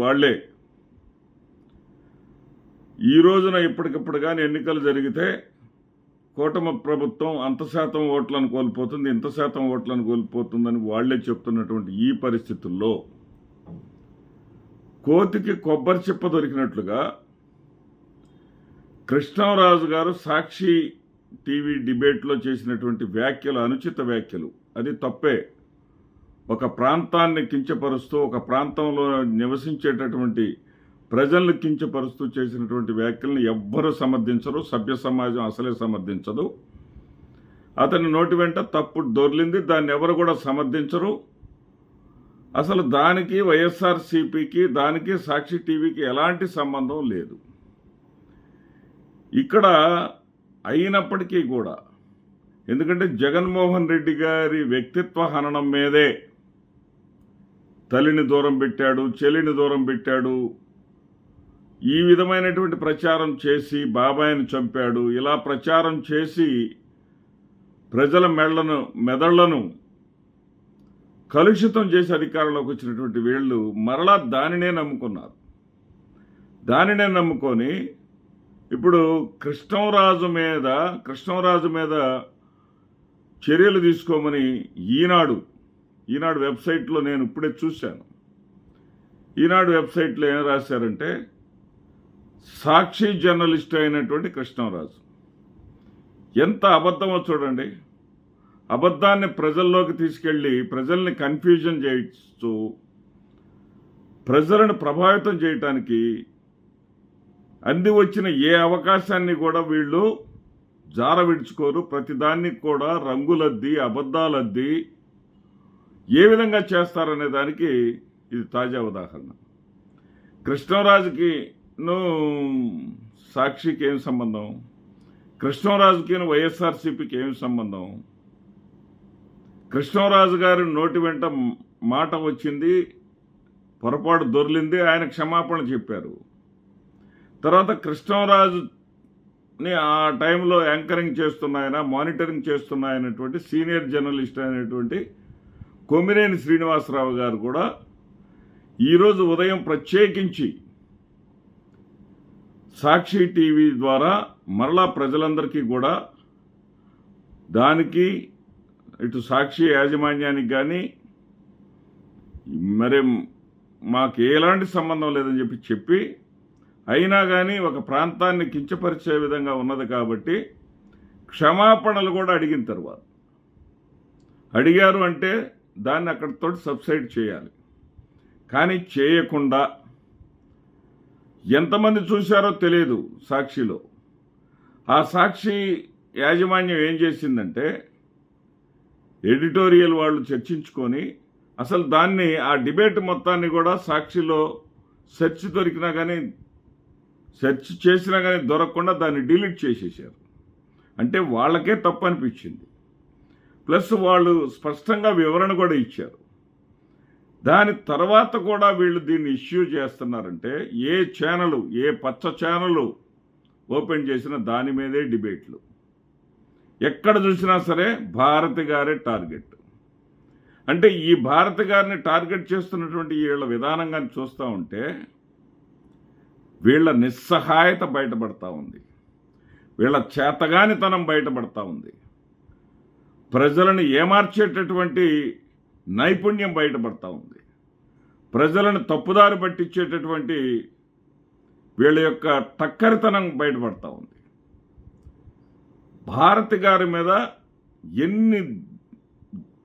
వాళ్లే ఈ రోజున ఇప్పటికిప్పుడు కానీ ఎన్నికలు జరిగితే కూటమి ప్రభుత్వం అంత శాతం ఓట్లను కోల్పోతుంది, ఇంత శాతం ఓట్లను కోల్పోతుందని వాళ్లే చెప్తున్నటువంటి ఈ పరిస్థితుల్లో కోతికి కొబ్బరి చిప్ప దొరికినట్లుగా కృష్ణంరాజు గారు సాక్షి టీవీ డిబేట్లో చేసినటువంటి వ్యాఖ్యలు అనుచిత వ్యాఖ్యలు, అది తప్పే. ఒక ప్రాంతాన్ని కించపరుస్తూ, ఒక ప్రాంతంలో నివసించేటటువంటి ప్రజలను కించపరుస్తూ చేసినటువంటి వ్యాఖ్యలను ఎవ్వరూ సమర్థించరు. సభ్య సమాజం అసలే సమర్థించదు. అతని నోటి వెంట తప్పు దొర్లింది, దాన్ని ఎవరు కూడా సమర్థించరు. అసలు దానికి వైఎస్ఆర్సీపీకి, దానికి సాక్షి టీవీకి ఎలాంటి సంబంధం లేదు. ఇక్కడ అయినప్పటికీ కూడా, ఎందుకంటే జగన్మోహన్ రెడ్డి గారి వ్యక్తిత్వ హననం మీదే తల్లిని దూరం పెట్టాడు, చెల్లిని దూరం పెట్టాడు, ఈ విధమైనటువంటి ప్రచారం చేసి బాబాయిని చంపాడు, ఇలా ప్రచారం చేసి ప్రజల మెదళ్లను కలుషితం చేసి అధికారంలోకి వచ్చినటువంటి వీళ్ళు మరలా దానినే నమ్ముకున్నారు. దానినే నమ్ముకొని ఇప్పుడు కృష్ణంరాజు మీద చర్యలు తీసుకోమని ఈనాడు వెబ్సైట్లో నేను ఇప్పుడే చూశాను. ఈనాడు వెబ్సైట్లో ఏం రాశారంటే, సాక్షి జర్నలిస్ట్ అయినటువంటి కృష్ణంరాజు ఎంత అబద్ధమో చూడండి. అబద్ధాన్ని ప్రజల్లోకి తీసుకెళ్లి ప్రజల్ని కన్ఫ్యూజన్ చేస్తూ ప్రజలను ప్రభావితం చేయటానికి అంది వచ్చిన ఏ అవకాశాన్ని కూడా వీళ్ళు జార విడుచుకోరు. ప్రతిదాన్ని కూడా రంగులద్ది, అబద్ధాలద్ది ఏ విధంగా చేస్తారనే దానికి ఇది తాజా ఉదాహరణ. కృష్ణంరాజుకి సాక్షికి ఏం సంబంధం? కృష్ణంరాజుకి వైఎస్ఆర్సీపీకి ఏం సంబంధం? కృష్ణంరాజు గారి నోటి వెంట మాట వచ్చింది, పొరపాటు దొర్లింది, ఆయన క్షమాపణ చెప్పారు. తర్వాత కృష్ణంరాజుని ఆ టైంలో యాంకరింగ్ చేస్తున్నాయన, మానిటరింగ్ చేస్తున్నాయనటువంటి సీనియర్ జర్నలిస్ట్ అయినటువంటి కొమ్మినేని శ్రీనివాసరావు గారు కూడా ఈరోజు ఉదయం ప్రత్యేకించి సాక్షి టీవీ ద్వారా మరలా ప్రజలందరికీ కూడా దానికి ఇటు సాక్షి యాజమాన్యానికి కానీ మరి మాకు ఎలాంటి సంబంధం లేదని చెప్పి అయినా కానీ ఒక ప్రాంతాన్ని కించపరిచే విధంగా ఉన్నది కాబట్టి క్షమాపణలు కూడా అడిగిన తర్వాత అడిగారు అంటే దాన్ని అక్కడితో సబ్సైడ్ చేయాలి. కానీ చేయకుండా ఎంతమంది చూశారో తెలియదు సాక్షిలో. ఆ సాక్షి యాజమాన్యం ఏం చేసిందంటే, ఎడిటోరియల్ వాళ్ళు చర్చించుకొని అసలు దాన్ని ఆ డిబేట్ మొత్తాన్ని కూడా సాక్షిలో సెర్చ్ చేసినా కానీ దొరకకుండా దాన్ని డిలీట్ చేసేసారు. అంటే వాళ్ళకే తప్పు అనిపించింది. ప్లస్ వాళ్ళు స్పష్టంగా వివరణ కూడా ఇచ్చారు. దాని తర్వాత కూడా వీళ్ళు దీన్ని ఇష్యూ చేస్తున్నారంటే ఏ పచ్చ ఛానల్ ఓపెన్ చేసినా దాని మీదే డిబేట్లు. ఎక్కడ చూసినా సరే భారతి గారే టార్గెట్. అంటే ఈ భారతి గారిని టార్గెట్ చేస్తున్నటువంటి వీళ్ళ విధానంగా చూస్తూ ఉంటే వీళ్ళ నిస్సహాయత బయటపడతా ఉంది, వీళ్ళ చేతగానితనం బయటపడతా ఉంది, ప్రజలను ఏమార్చేటటువంటి నైపుణ్యం బయటపడతా ఉంది, ప్రజలను తప్పుదారి పట్టించేటటువంటి వీళ్ళ యొక్క టక్కరితనం బయటపడతా ఉంది. భారతి గారి మీద ఎన్ని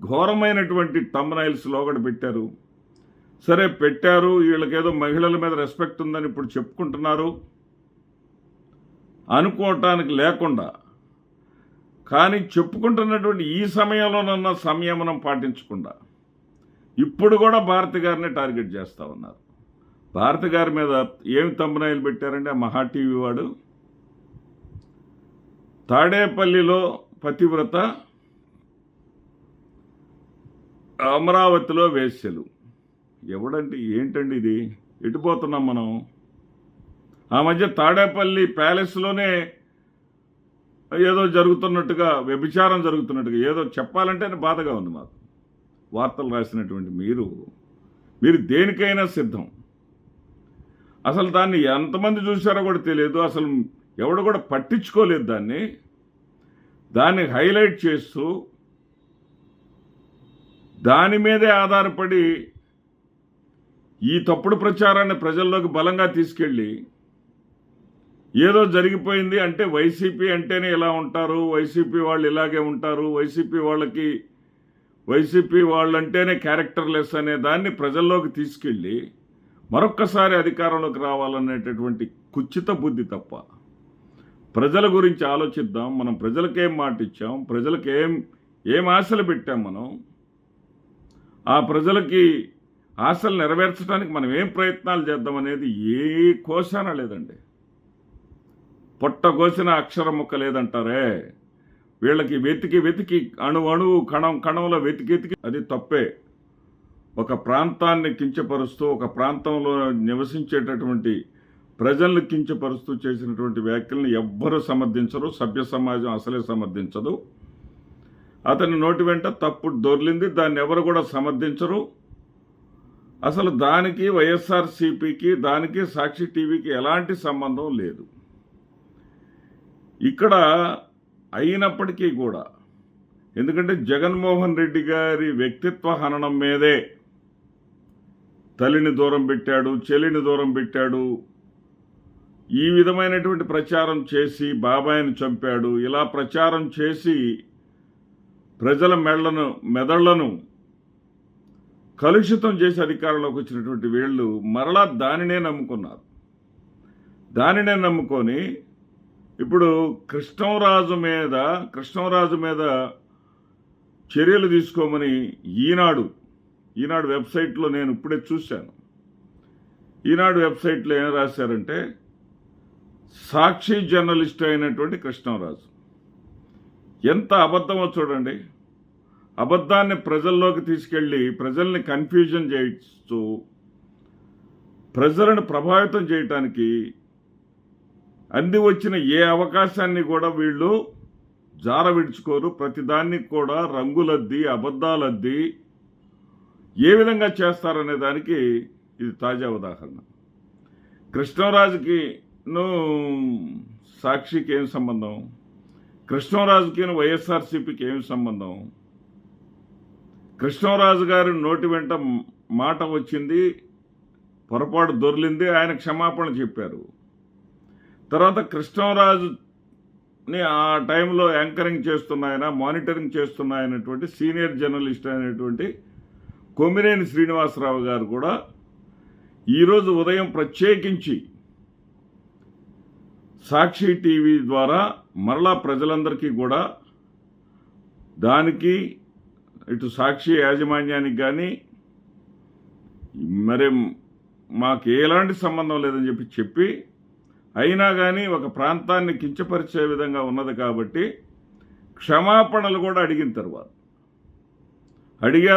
ఘోరమైనటువంటి థంబ్నైల్స్ లోగడ పెట్టారు. సరే పెట్టారు, వీళ్ళకేదో మహిళల మీద రెస్పెక్ట్ ఉందని ఇప్పుడు చెప్పుకుంటున్నారు అనుకోవటానికి లేకుండా, కానీ చెప్పుకుంటున్నటువంటి ఈ సమయంలోనన్నా సంయమనం పాటించకుండా ఇప్పుడు కూడా భారతి గారిని టార్గెట్ చేస్తూ ఉన్నారు. భారతి గారి మీద ఏమి థంబ్నైల్ పెట్టారంటే, ఆ మహా టీవీ వాడు తాడేపల్లిలో పతివ్రత, అమరావతిలో వేశ్యలు. ఎవడండి, ఏంటండి ఇది? ఎటుపోతున్నాం మనం? ఆ మధ్య తాడేపల్లి ప్యాలెస్లోనే ఏదో జరుగుతున్నట్టుగా, వ్యభిచారం జరుగుతున్నట్టుగా ఏదో చెప్పాలంటే బాధగా ఉంది మాకు. వార్తలు రాసినటువంటి మీరు దేనికైనా సిద్ధం. అసలు దాన్ని ఎంతమంది చూశారో కూడా తెలియదు, అసలు ఎవడు కూడా పట్టించుకోలేదు దాన్ని హైలైట్ చేస్తూ దాని మీదే ఆధారపడి ఈ తప్పుడు ప్రచారాన్ని ప్రజల్లోకి బలంగా తీసుకెళ్ళి ఏదో జరిగిపోయింది అంటే వైసీపీ అంటేనే ఇలా ఉంటారు, వైసీపీ వాళ్ళు ఇలాగే ఉంటారు, వైసీపీ వాళ్ళంటేనే క్యారెక్టర్లెస్ అనే దాన్ని ప్రజల్లోకి తీసుకెళ్ళి మరొక్కసారి అధికారంలోకి రావాలనేటటువంటి కుచిత బుద్ధి తప్ప ప్రజల గురించి ఆలోచిద్దాం. మనం ప్రజలకేం మాట ఇచ్చాం, ప్రజలకు ఏం ఆశలు పెట్టాం, మనం ఆ ప్రజలకి ఆశలు నెరవేర్చడానికి మనం ఏం ప్రయత్నాలు చేద్దాం అనేది ఏ కోశాన లేదండి. పొట్టగోసిన అక్షరం ముక్క లేదంటారే, వీళ్ళకి వెతికి అణువు కణంలో వెతికి అది తప్పే. ఒక ప్రాంతాన్ని కించపరుస్తూ ఒక ప్రాంతంలో నివసించేటటువంటి ప్రజలను కించపరుస్తూ చేసినటువంటి వ్యాఖ్యలను ఎవ్వరూ సమర్థించరు, సభ్య సమాజం అసలే సమర్థించదు. అతని నోటి వెంట తప్పుడు దొర్లింది, దాన్ని ఎవరు కూడా సమర్థించరు. అసలు దానికి వైఎస్ఆర్సీపీకి దానికి సాక్షి టీవీకి ఎలాంటి సంబంధం లేదు. ఇక్కడ అయినప్పటికీ కూడా ఎందుకంటే జగన్మోహన్ రెడ్డి గారి వ్యక్తిత్వ హననం మీదే తల్లిని దూరం పెట్టాడు, చెల్లిని దూరం పెట్టాడు, ఈ విధమైనటువంటి ప్రచారం చేసి బాబాయిని చంపాడు, ఇలా ప్రచారం చేసి ప్రజల మెదళ్లను కలుషితం చేసి అధికారంలోకి వచ్చినటువంటి వీళ్ళు మరలా దానినే నమ్ముకొని ఇప్పుడు కృష్ణంరాజు మీద చర్యలు తీసుకోమని ఈనాడు వెబ్సైట్లో నేను ఇప్పుడే చూశాను. ఈనాడు వెబ్సైట్లో ఏం రాశారంటే, సాక్షి జర్నలిస్ట్ అయినటువంటి కృష్ణంరాజు ఎంత అబద్ధమో చూడండి. అబద్ధాన్ని ప్రజల్లోకి తీసుకెళ్ళి ప్రజల్ని కన్ఫ్యూజన్ చేస్తూ ప్రజలను ప్రభావితం చేయటానికి అంది వచ్చిన ఏ అవకాశాన్ని కూడా వీళ్ళు జార విడుచుకోరు. ప్రతిదాన్ని కూడా రంగులద్ది అబద్ధాలద్ది ఏ విధంగా చేస్తారనే దానికి ఇది తాజా ఉదాహరణ. కృష్ణరాజుకి సాక్షికి ఏం సంబంధం? కృష్ణరాజుకి వైఎస్ఆర్సీపీకి ఏం సంబంధం? కృష్ణరాజు గారి నోటి వెంట మాట వచ్చింది, పొరపాటు దొర్లింది, ఆయన క్షమాపణ చెప్పారు. తర్వాత కృష్ణరాజుని ఆ టైంలో యాంకరింగ్ చేస్తున్నాయన, మానిటరింగ్ చేస్తున్నాయనటువంటి సీనియర్ జర్నలిస్ట్ అయినటువంటి కొమ్మినేని శ్రీనివాసరావు గారు కూడా ఈరోజు ఉదయం ప్రత్యేకించి సాక్షి టీవీ ద్వారా మరలా ప్రజలందరికీ కూడా దానికి ఇటు సాక్షి యాజమాన్యానికి కానీ మరి మాకు ఎలాంటి సంబంధం లేదని చెప్పి అయినా కానీ ఒక ప్రాంతాన్ని కించపరిచే విధంగా ఉన్నది కాబట్టి క్షమాపణలు కూడా అడిగిన తర్వాత